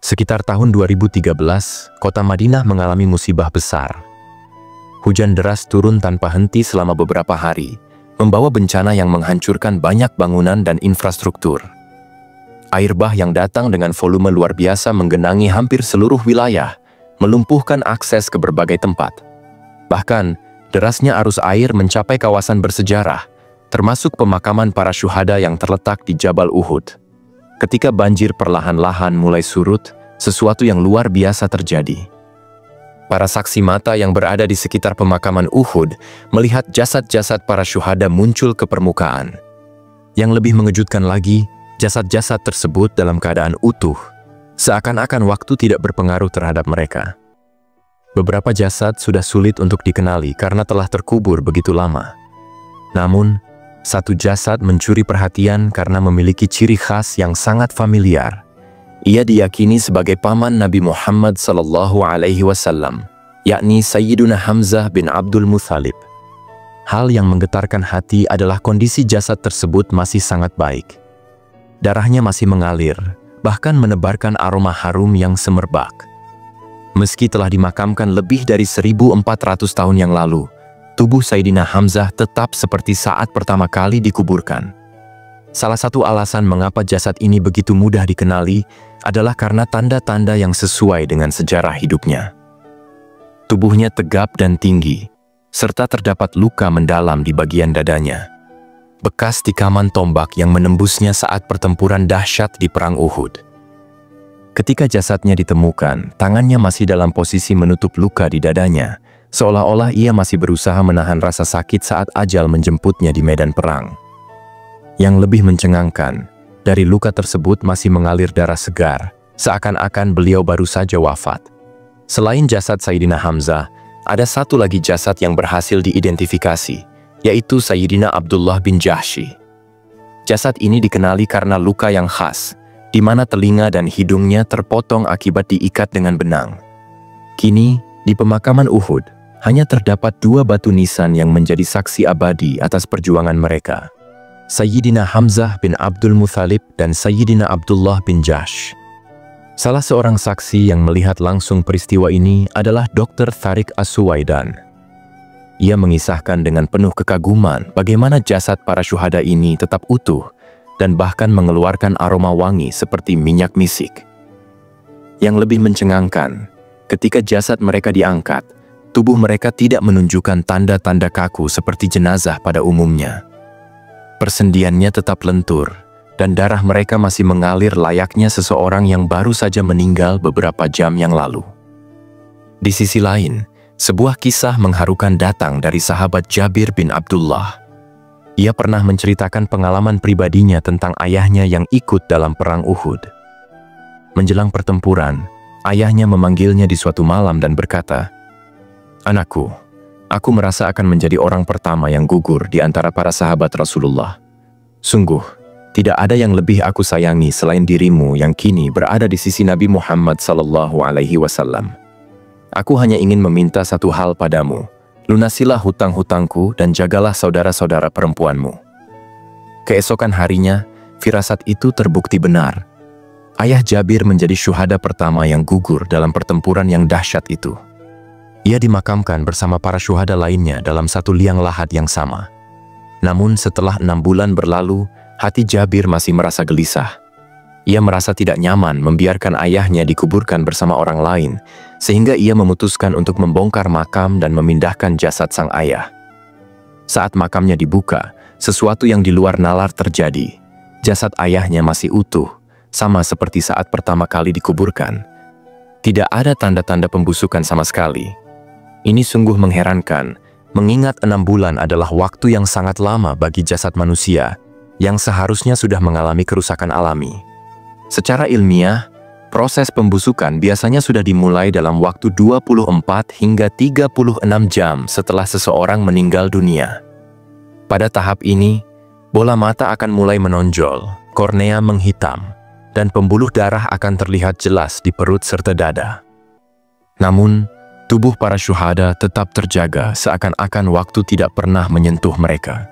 Sekitar tahun 2013, kota Madinah mengalami musibah besar. Hujan deras turun tanpa henti selama beberapa hari, membawa bencana yang menghancurkan banyak bangunan dan infrastruktur. Air bah yang datang dengan volume luar biasa menggenangi hampir seluruh wilayah, melumpuhkan akses ke berbagai tempat. Bahkan, derasnya arus air mencapai kawasan bersejarah, termasuk pemakaman para syuhada yang terletak di Jabal Uhud. Ketika banjir perlahan-lahan mulai surut, sesuatu yang luar biasa terjadi. Para saksi mata yang berada di sekitar pemakaman Uhud melihat jasad-jasad para syuhada muncul ke permukaan. Yang lebih mengejutkan lagi, jasad-jasad tersebut dalam keadaan utuh, seakan-akan waktu tidak berpengaruh terhadap mereka. Beberapa jasad sudah sulit untuk dikenali karena telah terkubur begitu lama. Namun, satu jasad mencuri perhatian karena memiliki ciri khas yang sangat familiar. Ia diyakini sebagai paman Nabi Muhammad SAW, yakni Sayyiduna Hamzah bin Abdul Muthalib. Hal yang menggetarkan hati adalah kondisi jasad tersebut masih sangat baik. Darahnya masih mengalir, bahkan menebarkan aroma harum yang semerbak. Meski telah dimakamkan lebih dari 1400 tahun yang lalu, tubuh Sayyidina Hamzah tetap seperti saat pertama kali dikuburkan. Salah satu alasan mengapa jasad ini begitu mudah dikenali adalah karena tanda-tanda yang sesuai dengan sejarah hidupnya. Tubuhnya tegap dan tinggi, serta terdapat luka mendalam di bagian dadanya. Bekas tikaman tombak yang menembusnya saat pertempuran dahsyat di Perang Uhud. Ketika jasadnya ditemukan, tangannya masih dalam posisi menutup luka di dadanya, seolah-olah ia masih berusaha menahan rasa sakit saat ajal menjemputnya di medan perang. Yang lebih mencengangkan, dari luka tersebut masih mengalir darah segar, seakan-akan beliau baru saja wafat. Selain jasad Sayyidina Hamzah, ada satu lagi jasad yang berhasil diidentifikasi, yaitu Sayyidina Abdullah bin Jahsy. Jasad ini dikenali karena luka yang khas, di mana telinga dan hidungnya terpotong akibat diikat dengan benang. Kini, di pemakaman Uhud, hanya terdapat dua batu nisan yang menjadi saksi abadi atas perjuangan mereka. Sayyidina Hamzah bin Abdul Muthalib dan Sayyidina Abdullah bin Jahsy. Salah seorang saksi yang melihat langsung peristiwa ini adalah Dr. Tharik As-Suwaidan. Ia mengisahkan dengan penuh kekaguman bagaimana jasad para syuhada ini tetap utuh dan bahkan mengeluarkan aroma wangi seperti minyak misik. Yang lebih mencengangkan, ketika jasad mereka diangkat, tubuh mereka tidak menunjukkan tanda-tanda kaku seperti jenazah pada umumnya. Persendiannya tetap lentur, dan darah mereka masih mengalir layaknya seseorang yang baru saja meninggal beberapa jam yang lalu. Di sisi lain, sebuah kisah mengharukan datang dari sahabat Jabir bin Abdullah. Ia pernah menceritakan pengalaman pribadinya tentang ayahnya yang ikut dalam perang Uhud. Menjelang pertempuran, ayahnya memanggilnya di suatu malam dan berkata, "Anakku, aku merasa akan menjadi orang pertama yang gugur di antara para sahabat Rasulullah. Sungguh, tidak ada yang lebih aku sayangi selain dirimu yang kini berada di sisi Nabi Muhammad SAW. Aku hanya ingin meminta satu hal padamu. Lunasilah hutang-hutangku dan jagalah saudara-saudara perempuanmu." Keesokan harinya, firasat itu terbukti benar. Ayah Jabir menjadi syuhada pertama yang gugur dalam pertempuran yang dahsyat itu. Ia dimakamkan bersama para syuhada lainnya dalam satu liang lahat yang sama. Namun setelah 6 bulan berlalu, hati Jabir masih merasa gelisah. Ia merasa tidak nyaman membiarkan ayahnya dikuburkan bersama orang lain, sehingga ia memutuskan untuk membongkar makam dan memindahkan jasad sang ayah. Saat makamnya dibuka, sesuatu yang di luar nalar terjadi. Jasad ayahnya masih utuh, sama seperti saat pertama kali dikuburkan. Tidak ada tanda-tanda pembusukan sama sekali. Ini sungguh mengherankan, mengingat 6 bulan adalah waktu yang sangat lama bagi jasad manusia, yang seharusnya sudah mengalami kerusakan alami. Secara ilmiah, proses pembusukan biasanya sudah dimulai dalam waktu 24 hingga 36 jam setelah seseorang meninggal dunia. Pada tahap ini, bola mata akan mulai menonjol, kornea menghitam, dan pembuluh darah akan terlihat jelas di perut serta dada. Namun, tubuh para syuhada tetap terjaga seakan-akan waktu tidak pernah menyentuh mereka.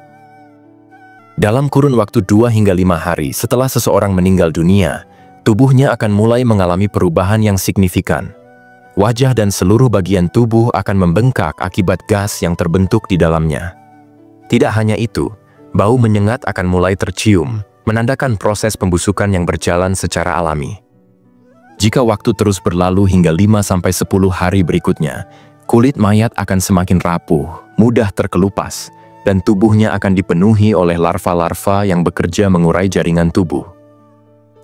Dalam kurun waktu 2 hingga 5 hari setelah seseorang meninggal dunia, tubuhnya akan mulai mengalami perubahan yang signifikan. Wajah dan seluruh bagian tubuh akan membengkak akibat gas yang terbentuk di dalamnya. Tidak hanya itu, bau menyengat akan mulai tercium, menandakan proses pembusukan yang berjalan secara alami. Jika waktu terus berlalu hingga 5-10 hari berikutnya, kulit mayat akan semakin rapuh, mudah terkelupas, dan tubuhnya akan dipenuhi oleh larva-larva yang bekerja mengurai jaringan tubuh.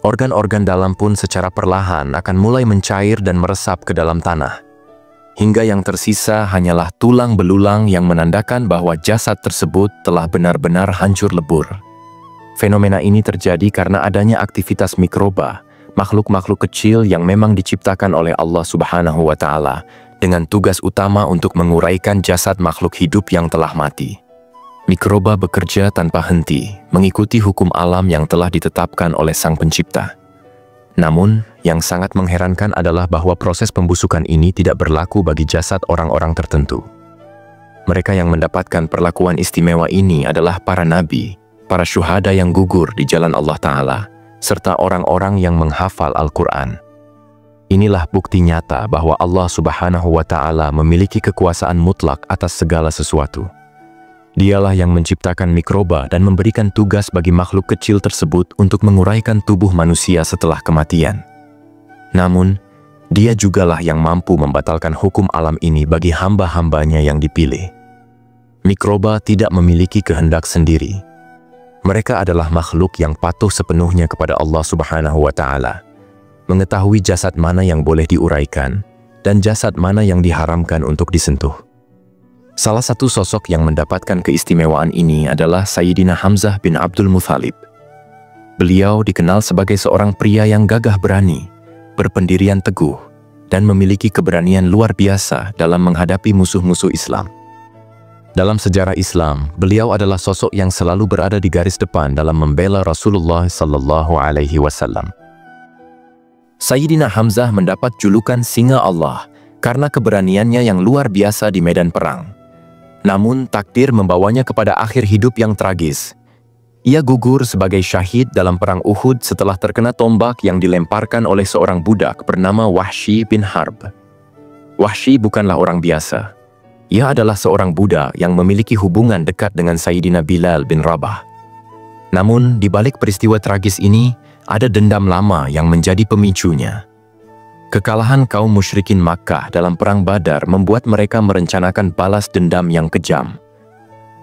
Organ-organ dalam pun secara perlahan akan mulai mencair dan meresap ke dalam tanah. Hingga yang tersisa hanyalah tulang belulang yang menandakan bahwa jasad tersebut telah benar-benar hancur lebur. Fenomena ini terjadi karena adanya aktivitas mikroba, makhluk-makhluk kecil yang memang diciptakan oleh Allah Subhanahu wa Ta'ala, dengan tugas utama untuk menguraikan jasad makhluk hidup yang telah mati. Mikroba bekerja tanpa henti, mengikuti hukum alam yang telah ditetapkan oleh Sang Pencipta. Namun, yang sangat mengherankan adalah bahwa proses pembusukan ini tidak berlaku bagi jasad orang-orang tertentu. Mereka yang mendapatkan perlakuan istimewa ini adalah para nabi, para syuhada yang gugur di jalan Allah Ta'ala, serta orang-orang yang menghafal Al-Quran. Inilah bukti nyata bahwa Allah Subhanahu wa Ta'ala memiliki kekuasaan mutlak atas segala sesuatu. Dialah yang menciptakan mikroba dan memberikan tugas bagi makhluk kecil tersebut untuk menguraikan tubuh manusia setelah kematian. Namun, Dia jugalah yang mampu membatalkan hukum alam ini bagi hamba-hambanya yang dipilih. Mikroba tidak memiliki kehendak sendiri. Mereka adalah makhluk yang patuh sepenuhnya kepada Allah Subhanahu wa Ta'ala, mengetahui jasad mana yang boleh diuraikan dan jasad mana yang diharamkan untuk disentuh. Salah satu sosok yang mendapatkan keistimewaan ini adalah Sayyidina Hamzah bin Abdul Muthalib. Beliau dikenal sebagai seorang pria yang gagah berani, berpendirian teguh, dan memiliki keberanian luar biasa dalam menghadapi musuh-musuh Islam. Dalam sejarah Islam, beliau adalah sosok yang selalu berada di garis depan dalam membela Rasulullah Sallallahu Alaihi Wasallam. Sayyidina Hamzah mendapat julukan Singa Allah karena keberaniannya yang luar biasa di medan perang. Namun, takdir membawanya kepada akhir hidup yang tragis. Ia gugur sebagai syahid dalam perang Uhud setelah terkena tombak yang dilemparkan oleh seorang budak bernama Wahsy bin Harb. Wahsy bukanlah orang biasa. Ia adalah seorang budak yang memiliki hubungan dekat dengan Sayyidina Bilal bin Rabah. Namun, di balik peristiwa tragis ini, ada dendam lama yang menjadi pemicunya. Kekalahan kaum musyrikin Makkah dalam perang Badar membuat mereka merencanakan balas dendam yang kejam.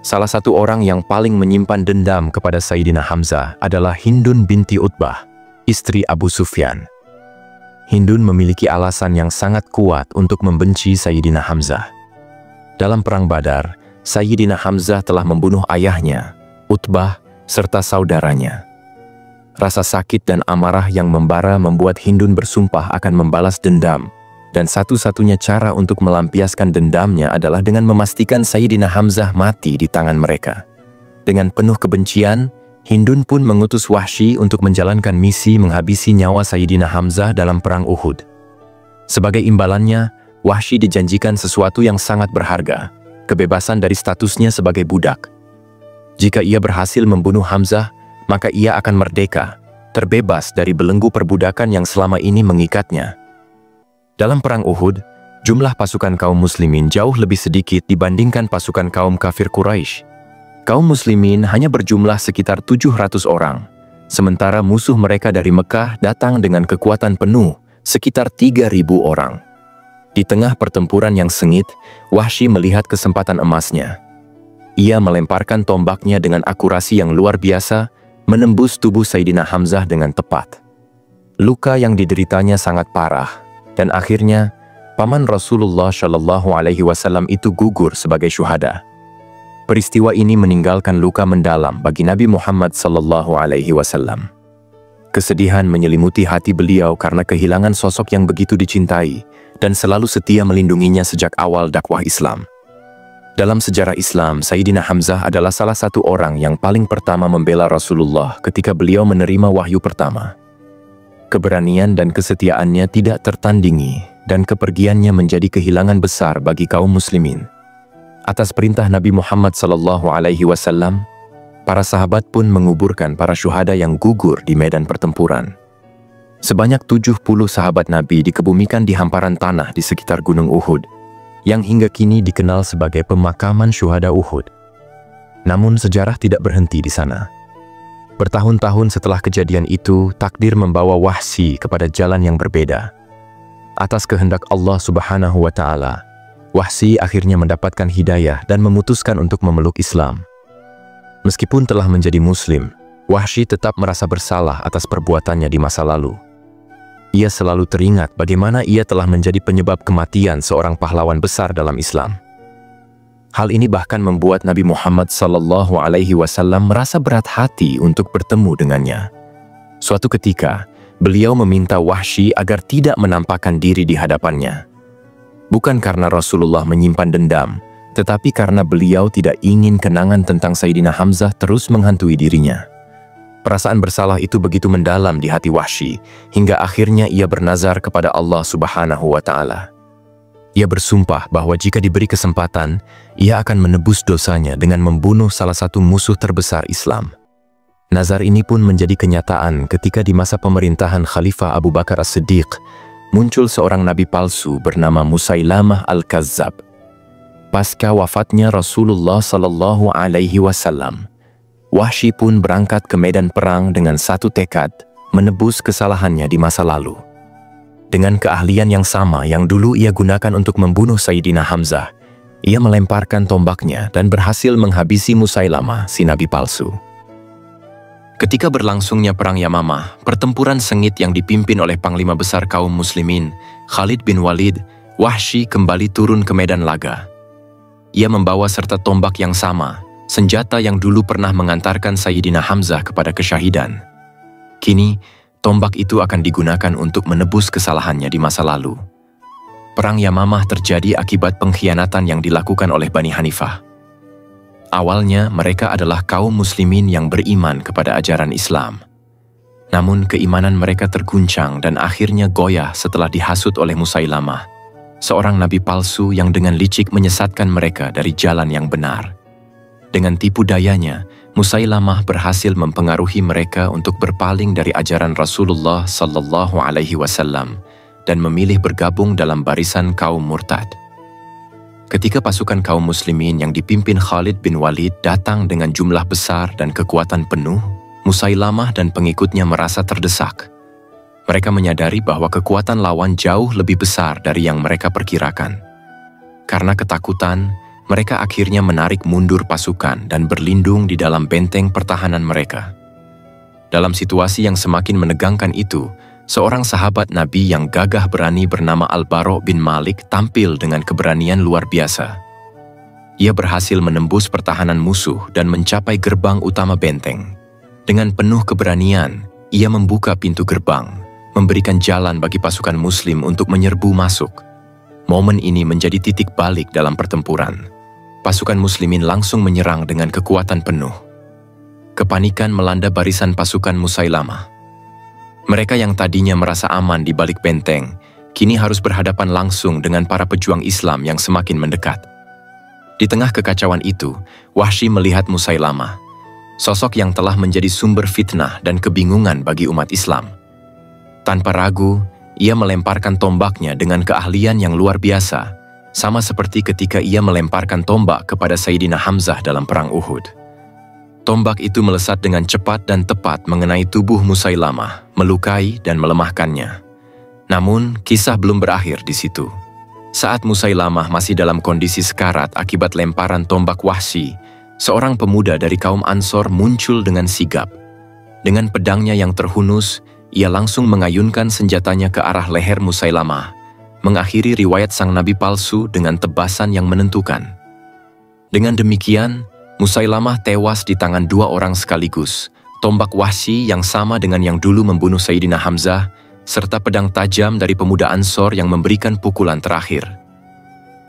Salah satu orang yang paling menyimpan dendam kepada Sayyidina Hamzah adalah Hindun binti Utbah, istri Abu Sufyan. Hindun memiliki alasan yang sangat kuat untuk membenci Sayyidina Hamzah. Dalam perang Badar, Sayyidina Hamzah telah membunuh ayahnya, Utbah, serta saudaranya. Rasa sakit dan amarah yang membara membuat Hindun bersumpah akan membalas dendam, dan satu-satunya cara untuk melampiaskan dendamnya adalah dengan memastikan Sayyidina Hamzah mati di tangan mereka. Dengan penuh kebencian, Hindun pun mengutus Wahsy untuk menjalankan misi menghabisi nyawa Sayyidina Hamzah dalam perang Uhud. Sebagai imbalannya, Wahsy dijanjikan sesuatu yang sangat berharga, kebebasan dari statusnya sebagai budak. Jika ia berhasil membunuh Hamzah, maka ia akan merdeka, terbebas dari belenggu perbudakan yang selama ini mengikatnya. Dalam perang Uhud, jumlah pasukan kaum muslimin jauh lebih sedikit dibandingkan pasukan kaum kafir Quraisy. Kaum muslimin hanya berjumlah sekitar 700 orang, sementara musuh mereka dari Mekah datang dengan kekuatan penuh, sekitar 3.000 orang. Di tengah pertempuran yang sengit, Wahsy melihat kesempatan emasnya. Ia melemparkan tombaknya dengan akurasi yang luar biasa, menembus tubuh Sayyidina Hamzah dengan tepat. Luka yang dideritanya sangat parah, dan akhirnya paman Rasulullah Shallallahu Alaihi Wasallam itu gugur sebagai syuhada. Peristiwa ini meninggalkan luka mendalam bagi Nabi Muhammad Sallallahu Alaihi Wasallam. Kesedihan menyelimuti hati beliau karena kehilangan sosok yang begitu dicintai dan selalu setia melindunginya sejak awal dakwah Islam. Dalam sejarah Islam, Sayyidina Hamzah adalah salah satu orang yang paling pertama membela Rasulullah ketika beliau menerima wahyu pertama. Keberanian dan kesetiaannya tidak tertandingi, dan kepergiannya menjadi kehilangan besar bagi kaum muslimin. Atas perintah Nabi Muhammad SAW, para sahabat pun menguburkan para syuhada yang gugur di medan pertempuran. Sebanyak 70 sahabat Nabi dikebumikan di hamparan tanah di sekitar Gunung Uhud, yang hingga kini dikenal sebagai pemakaman syuhada Uhud. Namun sejarah tidak berhenti di sana. Bertahun-tahun setelah kejadian itu, takdir membawa Wahsy kepada jalan yang berbeda. Atas kehendak Allah Subhanahu wa Ta'ala, Wahsy akhirnya mendapatkan hidayah dan memutuskan untuk memeluk Islam. Meskipun telah menjadi Muslim, Wahsy tetap merasa bersalah atas perbuatannya di masa lalu. Ia selalu teringat bagaimana ia telah menjadi penyebab kematian seorang pahlawan besar dalam Islam. Hal ini bahkan membuat Nabi Muhammad SAW merasa berat hati untuk bertemu dengannya. Suatu ketika, beliau meminta Wahsy agar tidak menampakkan diri di hadapannya. Bukan karena Rasulullah menyimpan dendam, tetapi karena beliau tidak ingin kenangan tentang Sayyidina Hamzah terus menghantui dirinya. Perasaan bersalah itu begitu mendalam di hati Wahsy, hingga akhirnya ia bernazar kepada Allah Subhanahu wa Ta'ala. Ia bersumpah bahwa jika diberi kesempatan, ia akan menebus dosanya dengan membunuh salah satu musuh terbesar Islam. Nazar ini pun menjadi kenyataan ketika di masa pemerintahan Khalifah Abu Bakar As-Siddiq, muncul seorang nabi palsu bernama Musailamah Al-Kazzab. Pasca wafatnya Rasulullah SAW, Wahsy pun berangkat ke medan perang dengan satu tekad, menebus kesalahannya di masa lalu. Dengan keahlian yang sama yang dulu ia gunakan untuk membunuh Sayyidina Hamzah, ia melemparkan tombaknya dan berhasil menghabisi Musailamah, si nabi palsu. Ketika berlangsungnya Perang Yamamah, pertempuran sengit yang dipimpin oleh Panglima Besar kaum Muslimin, Khalid bin Walid, Wahsy kembali turun ke medan laga. Ia membawa serta tombak yang sama, senjata yang dulu pernah mengantarkan Sayyidina Hamzah kepada kesyahidan. Kini, tombak itu akan digunakan untuk menebus kesalahannya di masa lalu. Perang Yamamah terjadi akibat pengkhianatan yang dilakukan oleh Bani Hanifah. Awalnya, mereka adalah kaum muslimin yang beriman kepada ajaran Islam. Namun, keimanan mereka terguncang dan akhirnya goyah setelah dihasut oleh Musailamah, seorang nabi palsu yang dengan licik menyesatkan mereka dari jalan yang benar. Dengan tipu dayanya, Musailamah berhasil mempengaruhi mereka untuk berpaling dari ajaran Rasulullah SAW dan memilih bergabung dalam barisan kaum murtad. Ketika pasukan kaum muslimin yang dipimpin Khalid bin Walid datang dengan jumlah besar dan kekuatan penuh, Musailamah dan pengikutnya merasa terdesak. Mereka menyadari bahwa kekuatan lawan jauh lebih besar dari yang mereka perkirakan. Karena ketakutan, mereka akhirnya menarik mundur pasukan dan berlindung di dalam benteng pertahanan mereka. Dalam situasi yang semakin menegangkan itu, seorang sahabat Nabi yang gagah berani bernama Al-Bara' bin Malik tampil dengan keberanian luar biasa. Ia berhasil menembus pertahanan musuh dan mencapai gerbang utama benteng. Dengan penuh keberanian, ia membuka pintu gerbang, memberikan jalan bagi pasukan Muslim untuk menyerbu masuk. Momen ini menjadi titik balik dalam pertempuran. Pasukan Muslimin langsung menyerang dengan kekuatan penuh. Kepanikan melanda barisan pasukan Musailamah. Mereka yang tadinya merasa aman di balik benteng, kini harus berhadapan langsung dengan para pejuang Islam yang semakin mendekat. Di tengah kekacauan itu, Wahsy melihat Musailamah, sosok yang telah menjadi sumber fitnah dan kebingungan bagi umat Islam. Tanpa ragu, ia melemparkan tombaknya dengan keahlian yang luar biasa, sama seperti ketika ia melemparkan tombak kepada Sayyidina Hamzah dalam Perang Uhud. Tombak itu melesat dengan cepat dan tepat mengenai tubuh Musailamah, melukai dan melemahkannya. Namun, kisah belum berakhir di situ. Saat Musailamah masih dalam kondisi sekarat akibat lemparan tombak Wahsy, seorang pemuda dari kaum Ansor muncul dengan sigap. Dengan pedangnya yang terhunus, ia langsung mengayunkan senjatanya ke arah leher Musailamah, mengakhiri riwayat sang nabi palsu dengan tebasan yang menentukan. Dengan demikian, Musailamah tewas di tangan dua orang sekaligus, tombak Wahsy yang sama dengan yang dulu membunuh Sayyidina Hamzah, serta pedang tajam dari pemuda Ansor yang memberikan pukulan terakhir.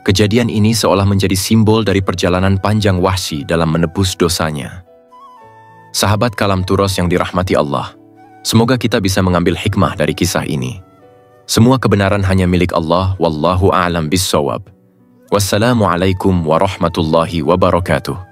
Kejadian ini seolah menjadi simbol dari perjalanan panjang Wahsy dalam menebus dosanya. Sahabat Kalam Turos yang dirahmati Allah, semoga kita bisa mengambil hikmah dari kisah ini. Semua kebenaran hanya milik Allah, wallahu a'lam bis-shawab. Wassalamualaikum warahmatullahi wabarakatuh.